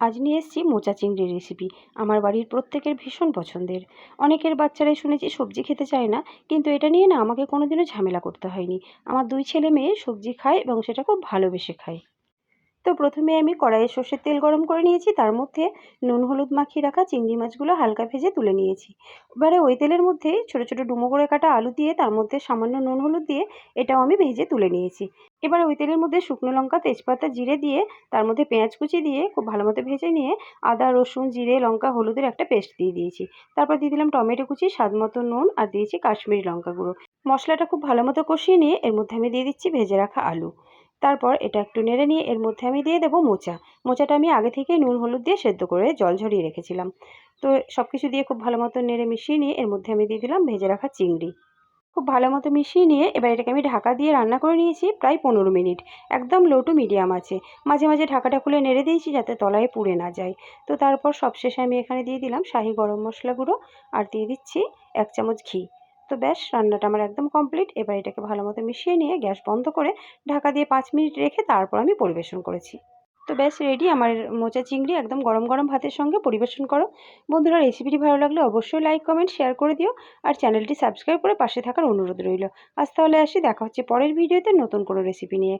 আজ নিয়ে এসেছি মোচা চিংড়ির রেসিপি। আমার বাড়ির প্রত্যেকের ভীষণ পছন্দের। অনেকের বাচ্চারাই শুনেছি সবজি খেতে চায় না, কিন্তু এটা নিয়ে না আমাকে কোনোদিনও ঝামেলা করতে হয়নি। আমার 2 ছেলে মেয়ে সবজি খায় এবং সেটা খুব ভালোবেসে খায়। তো প্রথমে আমি কড়াইয়ে সর্ষের তেল গরম করে নিয়েছি, তার মধ্যে নুন হলুদ মাখিয়ে রাখা চিংড়ি মাছগুলো হালকা ভেজে তুলে নিয়েছি। এবারে ওই তেলের মধ্যে ছোট ছোট ডুমো করে কাটা আলু দিয়ে তার মধ্যে সামান্য নুন হলুদ দিয়ে এটাও আমি ভেজে তুলে নিয়েছি। এবারে ওই তেলের মধ্যে শুকনো লঙ্কা তেজপাতা জিরে দিয়ে তার মধ্যে পেঁয়াজ কুচি দিয়ে খুব ভালো মতো ভেজে নিয়ে আদা রসুন জিরে লঙ্কা হলুদের একটা পেস্ট দিয়ে দিয়েছি। তারপর দিয়ে দিলাম টমেটো কুচি, স্বাদ মতো নুন, আর দিয়েছি কাশ্মীরি লঙ্কা গুঁড়ো। মশলাটা খুব ভালো মতো কষিয়ে নিয়ে এর মধ্যে আমি দিয়ে দিচ্ছি ভেজে রাখা আলু। তারপর এটা একটু নেড়ে নিয়ে এর মধ্যে আমি দিয়ে দেবো মোচা। মোচাটা আমি আগে থেকেই নুন হলুদ দিয়ে সেদ্ধ করে জল ঝরিয়ে রেখেছিলাম। তো সব কিছু দিয়ে খুব ভালো মতো নেড়ে মিশিয়ে নিয়ে এর মধ্যে আমি দিয়ে দিলাম ভেজে রাখা চিংড়ি। খুব ভালো মতো মিশিয়ে নিয়ে এবার এটাকে আমি ঢাকা দিয়ে রান্না করে নিয়েছি প্রায় 15 মিনিট। একদম লো টু মিডিয়াম আছে। মাঝে মাঝে ঢাকাটা খুলে নেড়ে দিয়েছি যাতে তলায় পুড়ে না যায়। তো তারপর সবশেষে আমি এখানে দিয়ে দিলাম শাহি গরম মশলা গুঁড়ো, আর দিয়ে দিচ্ছি 1 চামচ ঘি। তো ব্যাস, রান্নাটা আমার একদম কমপ্লিট। এবার এটাকে ভালো মতো মিশিয়ে নিয়ে গ্যাস বন্ধ করে ঢাকা দিয়ে 5 মিনিট রেখে তারপর আমি পরিবেশন করেছি। তো ব্যাস রেডি আমার মোচা চিংড়ি, একদম গরম গরম ভাতের সঙ্গে পরিবেশন করো। বন্ধুরা, রেসিপিটি ভালো লাগলে অবশ্যই লাইক কমেন্ট শেয়ার করে দিও, আর চ্যানেলটি সাবস্ক্রাইব করে পাশে থাকার অনুরোধ রইল। আজ তাহলে আসি, দেখা হচ্ছে পরের ভিডিওতে নতুন কোনো রেসিপি নিয়ে।